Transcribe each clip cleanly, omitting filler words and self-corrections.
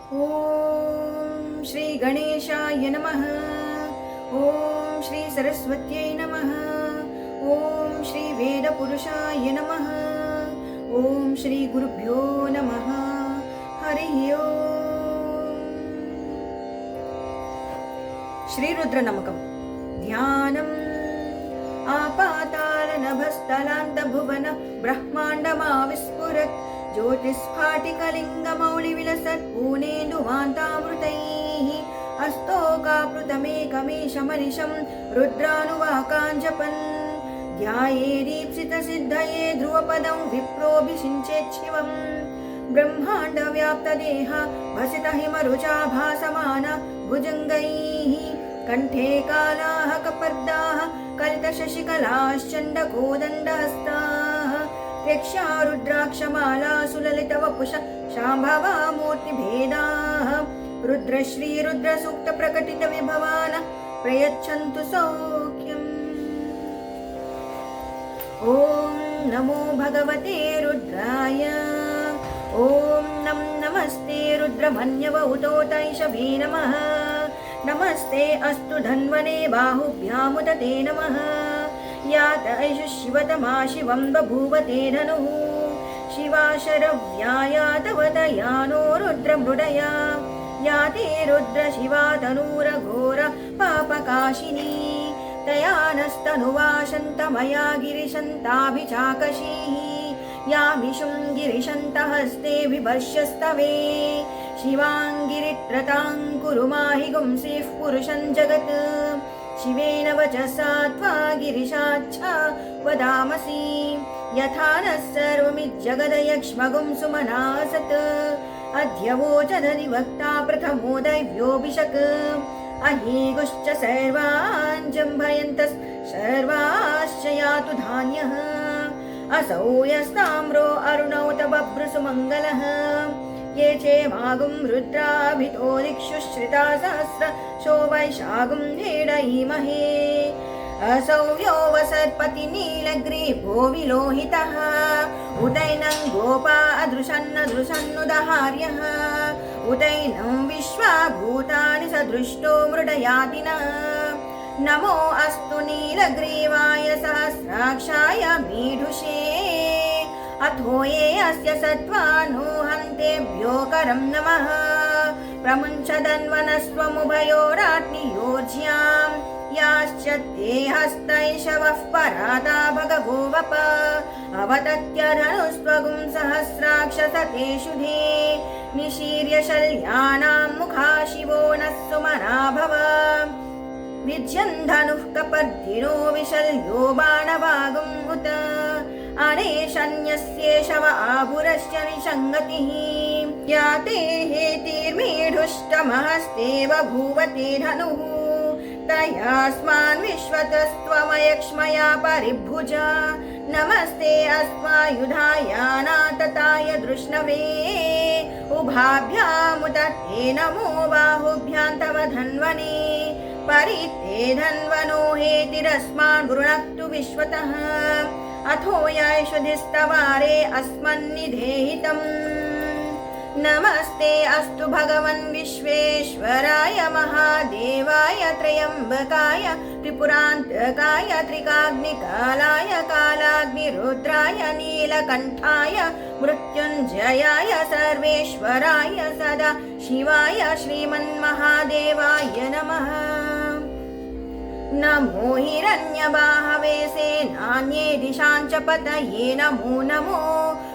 ॐ श्री गणेशाय नमः। ॐ श्री सरस्वत्यै नमः। ॐ श्री वेदपुरुषाय नमः। ॐ श्री गुरुभ्यो नमः। हरिः ओम्। श्रीरुद्रनमकम्। ध्यानम् आपातालनभस्थलान्तभुवन ब्रह्माण्डमाविस्फुरत् ज्योतिस्फाटिकलिङ्गमौलिविलसत् पूनेन्दुवान्तामृतैः अस्तोकाप्लुतमेकमेशमनिशं रुद्रानुवाकाञ्जपन् ध्यायेदीप्सितसिद्धये ध्रुवपदं विप्रोऽभिषिञ्चेच्छिवम् ब्रह्माण्डव्याप्तदेह भसितहिमरुचा भासमान भुजङ्गैः कण्ठे कालाः कपर्दाः कलितशशिकलाश्चण्डकोदण्डहस्ताः त्यक्षा रुद्राक्षमाला सुललितवपुष शाम्भवा मूर्तिभेदाः रुद्रश्रीरुद्रसूक्तप्रकटितविभवान् प्रयच्छन्तु सौख्यम्। ॐ नमो भगवते रुद्राय। ॐ नमस्ते रुद्रमन्यवउतोतैषवे नमः। नमस्ते अस्तु धन्वने बाहुभ्यामुदते नमः। यात ऐषु शिवतमा शिवं बभूवते धनुः शिवाशरव्यायातवदयानो रुद्रमृडया याते रुद्रशिवा तनूरघोर पापकाशिनी तया नस्तनुवाशन्तमया गिरिशन्ताभिचाकशीः यामिषुं गिरिशन्तहस्ते विभर्ष्यस्तवे शिवाङ्गिरित्रतां कुरु माहि गुंसीः पुरुषं जगत् शिवेन वचसा त्वा गिरिशाच्छा वदामसि यथा नः सर्वमिज्जगदयक्ष्मगुं सुमनासत् अध्यवोचदधिवक्ता प्रथमो दैव्योऽभिषक् अहीगुश्च सर्वान् जम्भयन्तः सर्वाश्च यातु धान्यः असौ यस्ताम्रो अरुणौ तबभ्रुसुमङ्गलः ये चेमागुं रुद्राभितो दिक्षु श्रिता सहस्रशो वैशागुं हेडयीमहे असौ यो वसत्पति नीलग्रीभो विलोहितः उदैनं गोपा अदृशन्नदृशन्नुदहार्यः उदैनं विश्वाभूतानि सदृष्टो मृडयातिनः नमो अस्तु नीलग्रीवाय सहस्राक्षाय मीढुषे अथो ये अस्य सत्त्वानो हन्तेभ्यो करं नमः प्रमुञ्चदन्वनस्त्वमुभयोरात्नियोज्यां याश्च ते हस्तैषवः पराता भगवो वप अवतत्यधनुस्त्वगुं सहस्राक्षसते शुधे निशीर्य शल्यानां मुखा शिवो नः सुमना भव विज्यन् धनुः कपर्दिनो विशल्यो बाणवागुं उत अनेशन्यस्येषव आभुरश्च निषङ्गतिः याते हेतिर्मीढुष्टमहस्ते बभूवते धनुः तयास्मान् विश्वतस्त्वमयक्ष्मया परिभुज नमस्ते अस्मायुधायानातताय दृष्णवे उभाभ्यामुदते नमो बाहुभ्यां तव धन्वने परिते धन्वनो हेतिरस्मान् वृणक्तु विश्वतः अथो यैषुधिस्तवारे अस्मन्निधेहितम् नमस्ते अस्तु भगवन् विश्वेश्वराय महादेवाय त्र्यम्बकाय त्रिपुरान्तकाय त्रिकाग्निकालाय कालाग्निरुद्राय नीलकण्ठाय मृत्युञ्जयाय सर्वेश्वराय सदा शिवाय श्रीमन्महादेवाय नमः। नमो हिरण्यबाहवे सेनान्ये दिशां च पतये नमो नमो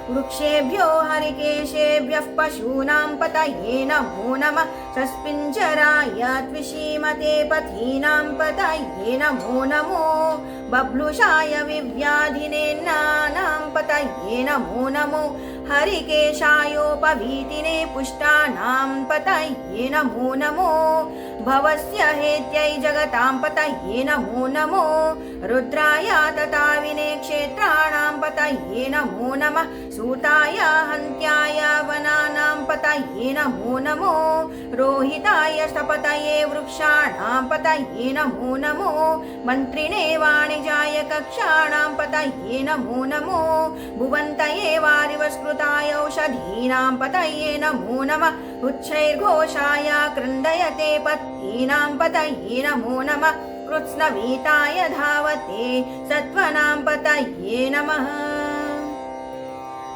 वृक्षेभ्यो हरिकेशेभ्यः पशूनां पतये नमो नमः सस्पिञ्जराय त्विषीमते पथीनां पतये नमो नमो बभ्लुषाय विव्याधिनेन्नानां पतये नमो नमो हरिकेशायोपवीतिने पुष्टानां पतये नमो नमो भवस्य हेत्यै जगतां पतये नमो नमो रुद्राय तताविने क्षेत्राणां पतये नमो नमः सूताय हन्त्याय वनानां पतये पतये नमो नमो रोहिताय स्थपतये वृक्षाणां पतये नमो नमो मन्त्रिणे वाणिजाय कक्षाणां पतये नमो नमो भुवन्तये वारिवस्कृताय औषधीनां पतये नमो नमः उच्चैर्घोषाय क्रन्दयते पत्नीनां पतये नमो नमः कृत्स्नवीताय धावते सत्त्वनां पतये नमः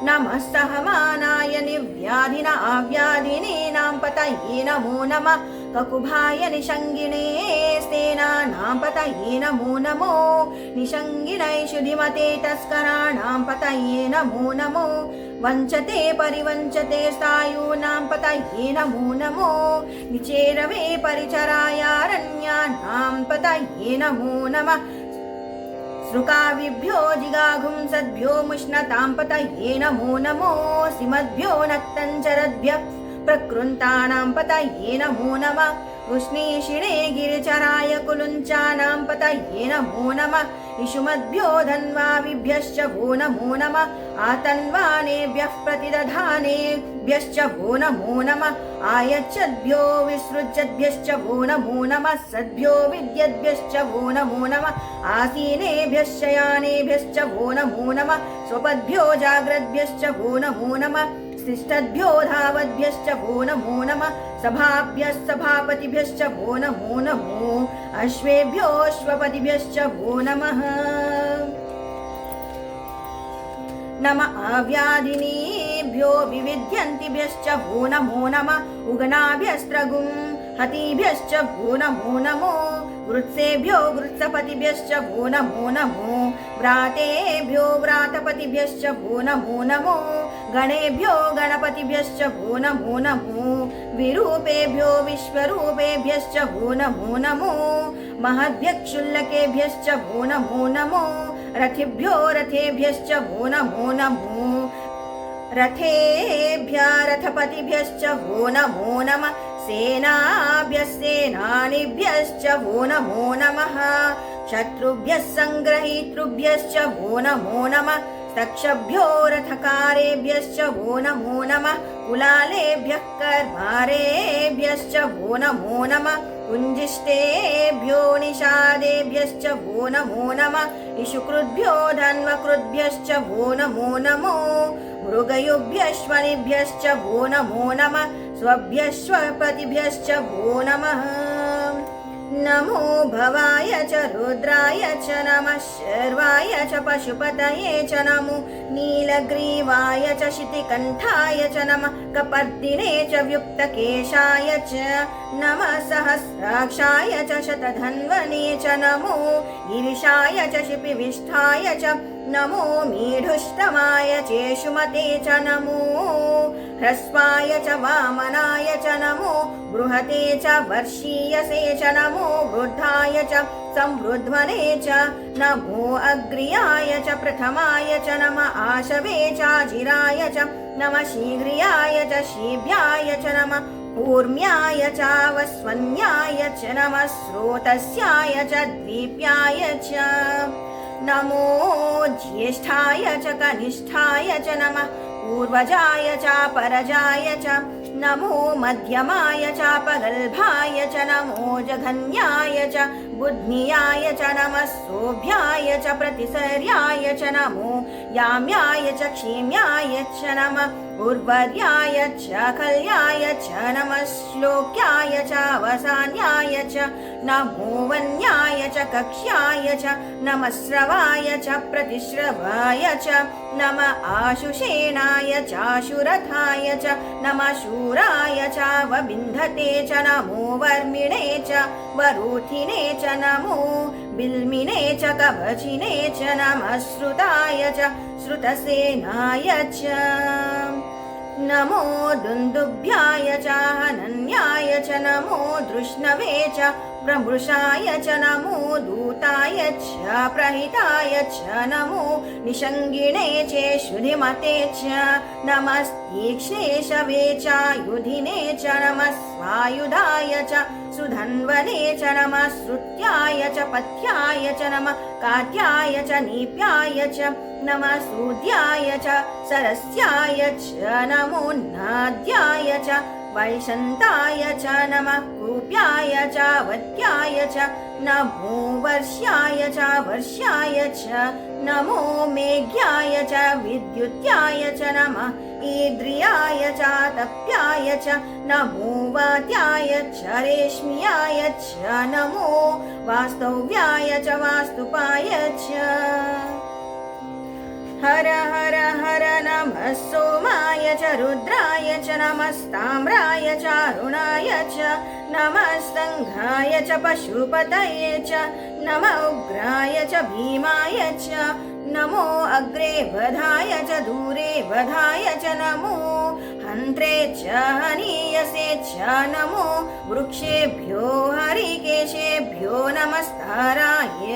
नमः सहमानाय निर्व्याधिनाव्याधिनीनां पतये नमो नमः ककुभाय निषङ्गिणे सेनानां पतये नमो नमो निषङ्गिणैषु धिमते तस्कराणां पतये नमो नमो वञ्चते परिवञ्चते स्थायूनां पतये नमो नमो निचेरवे परिचरायारण्यानां पतये नमो नमः सृकाविभ्यो जिगाघुंसद्भ्यो मुष्णतां पतये नमो नमो सिमद्भ्यो नक्तञ्चरद्भ्यः प्रकृन्तानां पतये नमो नमः उष्णीषिणे गिरिचराय कुलुञ्चानां पतये नमो नमः इषुमद्भ्यो धन्वाविभ्यश्च वो नमो नमः आतन्वानेभ्यः प्रतिदधानेभ्यश्च वो नमो नमः आयच्छद्भ्यो विसृज्यद्भ्यश्च वो नमो नमः सद्भ्यो विद्यद्भ्यश्च वो नमो नमः आसीनेभ्यश्च यानेभ्यश्च वो नमो नमः स्वपद्भ्यो जाग्रद्भ्यश्च वो नमो नमः शिष्टद्भ्यो धावद्भ्यश्च वो नमो नमः सभाभ्यः सभापतिभ्यश्च वो नमो नमो अश्वेभ्योऽश्वपतिभ्यश्च वो नमः नम आव्याधिनीभ्यो विविध्यन्तिभ्यश्च वो नमो नमः उगनाभ्यस्त्रगुं हतिभ्यश्च वो नमो नमो वृत्सेभ्यो वृत्सपतिभ्यश्च वो नमो नमो व्रातेभ्यो व्रातपतिभ्यश्च वो नमो नमो गणेभ्यो गणपतिभ्यश्च वो नमो नमो विरूपेभ्यो विश्वरूपेभ्यश्च वो नमो नमो महद्भ्यक्षुल्लकेभ्यश्च वो नमो नमो रथिभ्यो रथेभ्यश्च वो नमो नमो रथेभ्यः रथपतिभ्यश्च वो नमो नमः सेनाभ्यः सेनानिभ्यश्च वो नमो नमः शत्रुभ्यः सङ्ग्रहीतृभ्यश्च वो नमो नमः तक्षभ्यो रथकारेभ्यश्च वो नमो नमः कुलालेभ्यः कर्मारेभ्यश्च वो नमो नमः कुञ्जिष्टेभ्यो निषादेभ्यश्च वो नमो नमः इषुकृद्भ्यो धन्वकृद्भ्यश्च वो नमो नमो मृगयुभ्यश्वनिभ्यश्च वो नमो नमः स्वभ्यश्वपतिभ्यश्च वो नमः नमो भवाय च रुद्राय च नमः शर्वाय च पशुपतये च नमो नीलग्रीवाय च शितिकण्ठाय च नमः कपर्दिने च व्युक्तकेशाय च नमः सहस्राक्षाय च शतधन्वने च नमो गिरिशाय च शिपिविष्ठाय च नमो मीढुष्टमाय चेषुमते च नमो ह्रस्वाय च वामनाय च नमो बृहते च वर्षीयसे च नमो वृद्धाय च संवृध्वने च नमो अग्र्याय च प्रथमाय च नमः आशवे चाजिराय च नमः शीघ्रियाय च शीभ्याय च नमः कूर्म्याय च वस्वन्याय च नमः स्रोतस्याय च द्वीप्याय च नमो ज्येष्ठाय च कनिष्ठाय च नमः पूर्वजाय च परजाय च नमो मध्यमाय च पगल्भाय च नमो जघन्याय च बुद्ध्याय च नमः सोभ्याय च प्रतिसर्याय च नमो याम्याय च क्षीम्याय च नमः उर्वर्याय च खल्याय च नमः श्लोक्याय च अवसान्याय च नमो वन्याय च कक्ष्याय च नमः श्रवाय च प्रतिश्रवाय च नमः आशुषेणाय चाशुरथाय च नमः शूराय च वबिन्धते च नमो वर्मिणे च वरूथिने च नमो बिल्मिने च कवचिने च नमः श्रुताय च श्रुतसेनाय च नमो दुन्दुभ्याय च हनन्याय च नमो धृष्णवे च प्रमृषाय च नमो दूताय च प्रहिताय च नमो निषङ्गिणे चेषुधिमते च नमस्तीक्ष्णे शवे चायुधिने च नमः स्वायुधाय च सुधन्वने च नमः श्रुत्याय च पथ्याय च नमः कात्याय च नीप्याय च नमः सूद्याय च सरस्याय च नमो नाद्याय च वैशन्ताय च नमः कूप्याय च वत्याय च नमो वर्ष्याय च वर्ष्याय च नमो मेघ्याय च विद्युत्याय च नमः ईद्रियाय च तप्याय च नमो वात्याय च रेश्म्याय च नमो वास्तव्याय च वास्तुपाय च हर हर हर नमः सोमाय च रुद्राय च नमस्ताम्राय च अरुणाय च नमः सङ्घाय च पशुपतये च नमः उग्राय च भीमाय च नमो अग्रे वधाय च दूरे वधाय च नमो हन्त्रे च हनीयसे च नमो वृक्षेभ्यो हरिकेशेभ्यो नमस्ताराय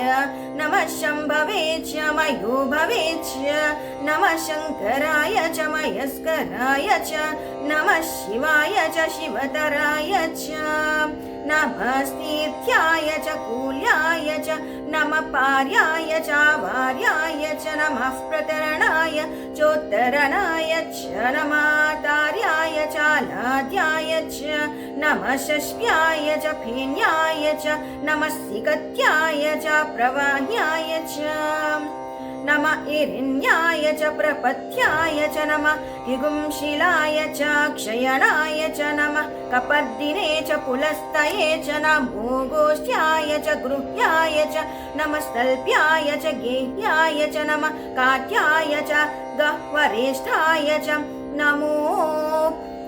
नमः शम्भवे च मयोभवे च नमः शङ्कराय च मयस्कराय च नमः शिवाय च शिवतराय च नमः स्तीर्थ्याय च कूल्याय च नमः पार्याय च वार्याय च नमः प्रतरणाय चोत्तरणाय च नमः तार्याय च लाद्याय च नमः षष्ट्याय च फेन्याय च नमः सिकत्याय च प्रवाह्याय च नमः इरिन्याय च प्रपथ्याय च नमः हिगुंशिलाय च क्षयणाय च नमः कपर्दिने च पुलस्तये च नमो गोष्ठ्याय च गृह्याय च नमः स्तल्प्याय च गेह्याय च नमः कात्याय च गह्वरेष्ठाय च नमो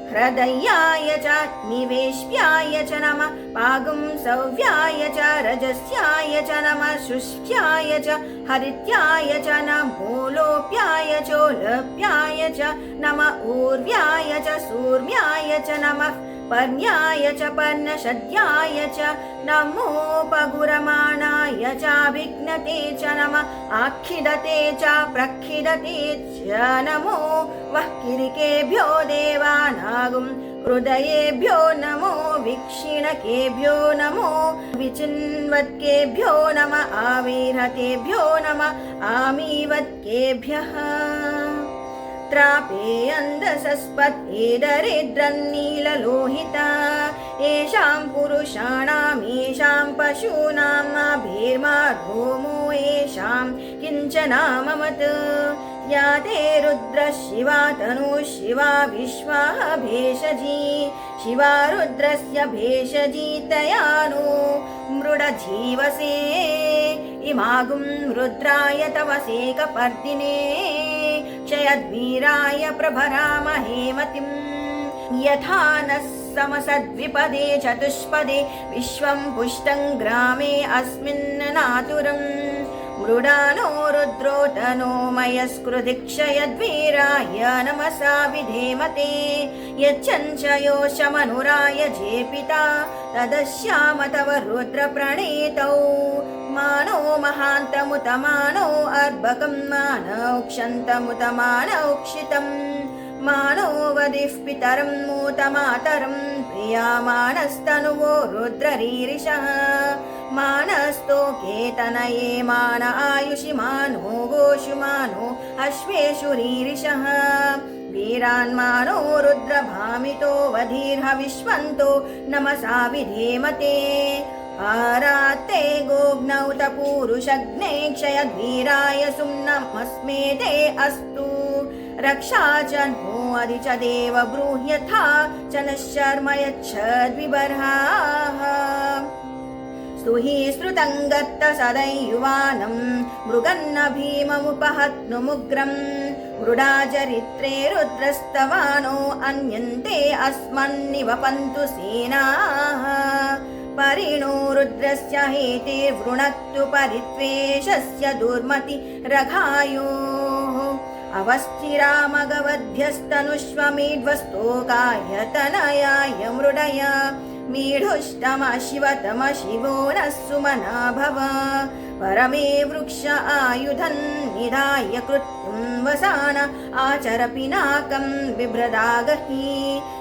हृदयाय च निवेश्याय च नमः पागुंसव्याय च रजस्याय च नमः शुष्क्याय च हरित्याय च नमो लोप्याय चोलप्याय च नमः ऊर्व्याय च सूर्म्याय च नमः पर्ण्याय च पर्णशद्याय च नमो पगुरमाणाय चाभिघ्नते च नमः आखिदते च प्रखिदते च नमो वह्किरिकेभ्यो देवानागुं हृदयेभ्यो नमो वीक्षिणकेभ्यो नमो विचिन्वत्केभ्यो नमः आविर्हतेभ्यो नमः आमीवत्केभ्यः त्रापे अन्धसस्पत्तिदरिद्रन्नीललोहिता येषां पुरुषाणां येषां पशूनां नाभिर्माधूमो येषां किञ्चनाममत् या ते रुद्रः शिवा तनुः शिवा विश्वा भेषजी शिवा रुद्रस्य भेषजी तया नो मृडजीवसे इमागुं रुद्राय तवसे कपर्दिने क्षयद्वीराय प्रभरामहे मतिं यथा नः समसद्विपदे चतुष्पदे विश्वं पुष्टं ग्रामे अस्मिन् नातुरम् मृडानो रुद्रो तनो मयस्कृदिक्षयद्वीराय नमसा विधेमते यच्चञ्चयो शमनुराय जेपिता तदश्याम तव रुद्रप्रणीतौ मानो महान्तमुतमानो अर्भकं मानौ क्षन्तमुतमानौ क्षितम् मानो वदिः पितरं मूतमातरं प्रियामानस्तनुवो रुद्ररीरिषः मानस्तो केतनये मान आयुषि मानो गोषु मानो अश्वेषु रीरिषः वीरान्मानो रुद्रभामितो वधीर्हविष्वन्तो नमसा विधेमते आरात्ते गोग्नौ तपूरुषग्ने क्षयद्वीराय सुम्नमस्मेते अस्तु रक्षा च नो अधि च देव ब्रूह्यथा च नः शर्म यच्छद्विबर्हाः स्तुहि श्रुतं गत्त सदैयुवानं मृगन्न भीममुपहत्नुमुग्रम् मृडाचरित्रे रुद्रस्तवानो अन्यन्ते अस्मन्निवपन्तु सेनाः परिणो रुद्रस्य हेतिर्वृणक्तु परित्वेषस्य दुर्मति रघायोः अवस्थिरामगवद्भ्यस्तनुष्वमेध्वस्तोकाय तनयाय मृडय मीढुष्टमशिवतम शिवो नः सुमना भव परमे वृक्ष आयुधन् निधाय कृत्युं वसान आचर पिनाकं बिभ्रदागहि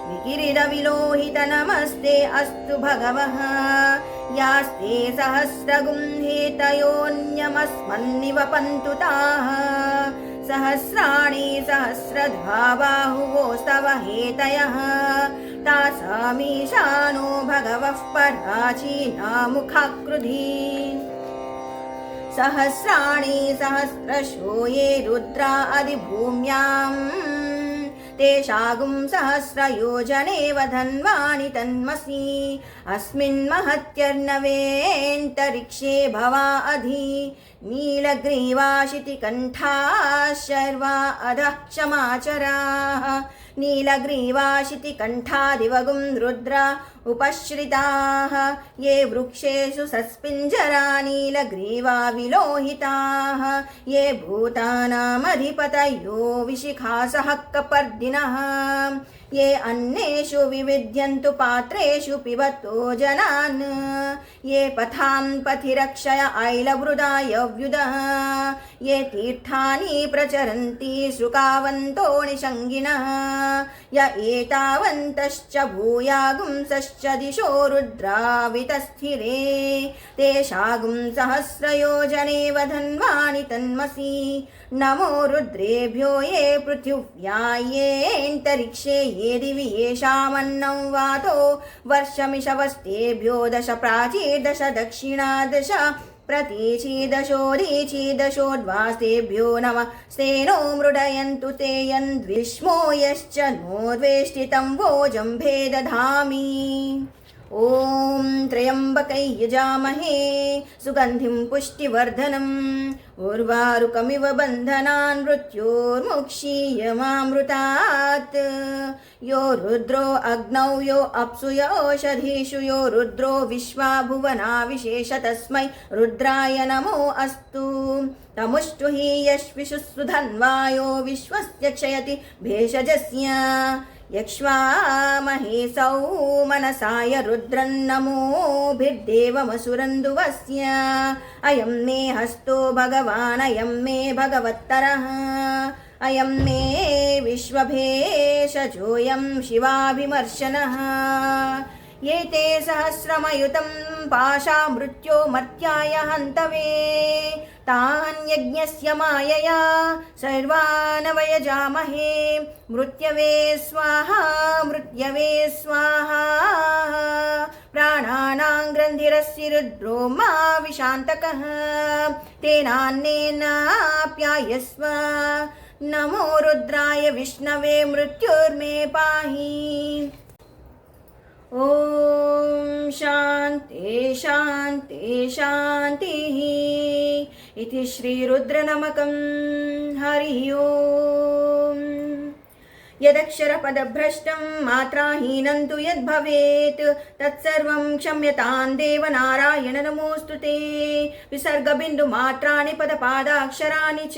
विकिरीटविलोहित नमस्ते अस्तु भगवः यास्ते सहस्रगुं हेतयोऽन्यमस्मन्निवपन्तु ताः सहस्राणि सहस्रधा बाहुवोस्तव हेतयः तासामीशानो भगवः पराचीनामुखाकृधि सहस्राणि सहस्रशो ये रुद्रा अधिभूम्याम् तेषागुं सहस्रयोजनेव धन्वानि तन्मसि अस्मिन् महत्यर्णवेऽन्तरिक्षे भवा अधि नीलग्रीवाशितिकण्ठा शर्वा अधः क्षमाचराः नीलग्रीवाशितिकण्ठादिवगुं रुद्रा उपश्रिताः ये वृक्षेषु सस्पिञ्जरा नीलग्रीवा विलोहिताः ये भूतानामधिपतयो विशिखासः कपर्दिनः ये अन्नेषु विविध्यन्तु पात्रेषु पिबतो जनान् ये पथां पथि रक्षय ऐलवृदाय व्युदः ये तीर्थानि प्रचरन्ति शुकावन्तो निषङ्गिनः य एतावन्तश्च भूयागुंसश्च दिशो रुद्रावितस्थिरे तेषागुं सहस्रयोजनेव धन्वानि तन्मसि नमो रुद्रेभ्यो ये पृथिव्या येऽन्तरिक्षे ये दिवि येषामन्नं वातो वर्षमिषवस्तेभ्यो दश प्राचीर्दश दक्षिणा दश प्रतीचीदशोदीचीदशोद्वास्तेभ्यो नमः स्तेनो मृडयन्तु ते यन्द्विष्मो यश्च नोद्वेष्टितं वोजम्भे दधामि ॐ त्र्यम्बकै यजामहे सुगन्धिं पुष्टिवर्धनम् उर्वारुकमिव बन्धनान् मृत्योर्मुक्षीयमामृतात् यो रुद्रो अग्नौ यो अप्सु यो ओषधीषु यो रुद्रो विश्वा भुवना विशेष तस्मै रुद्राय नमो अस्तु तमुष्टु हि यश्विषु सुधन्वायो विश्वस्य क्षयति भेषजस्य यक्ष्वामहे सौ मनसाय रुद्रन्नमोभिर्देवमसुरन्दुवस्य अयं मे हस्तो भगवान् अयं मे भगवत्तरः अयं मे विश्वभेषजोऽयं शिवाभिमर्शनः ये ते सहस्रमयुतं पाशा मृत्यो मर्त्याय हन्तवे तान् यज्ञस्य मायया सर्वानवयजामहे मृत्यवे स्वाहा मृत्यवे स्वाहा प्राणानां ग्रन्थिरस्य रुद्रो मा विशान्तकः तेनान्नेनाप्यायस्व नमो रुद्राय विष्णवे मृत्युर्मे पाहि ॐ शान्ति शान्ति शान्तिः इति श्रीरुद्रनमकं हरिः ओम् यदक्षरपदभ्रष्टं मात्राहीनं तु यद्भवेत् तत्सर्वं क्षम्यतां देवनारायण नमोऽस्तु ते विसर्गबिन्दुमात्राणि पदपादाक्षराणि च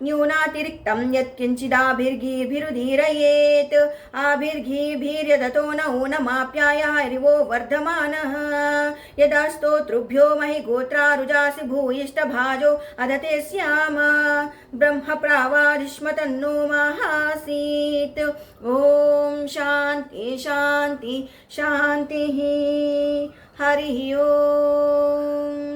न्यूनातिरिक्तं यत्किञ्चिदाभिर्गीभिरुदीरयेत् आभिर्गीभिर्यदतो न ऊनमाप्याय हरिवो वर्धमानः यदा स्तोतृभ्यो महिगोत्रारुजासि भूयिष्ठभाजो अदते स्याम ब्रह्मप्रावादिष्मतन्नो माहासीत् ॐ शान्ति शान्ति शान्तिः हरिः ओम्।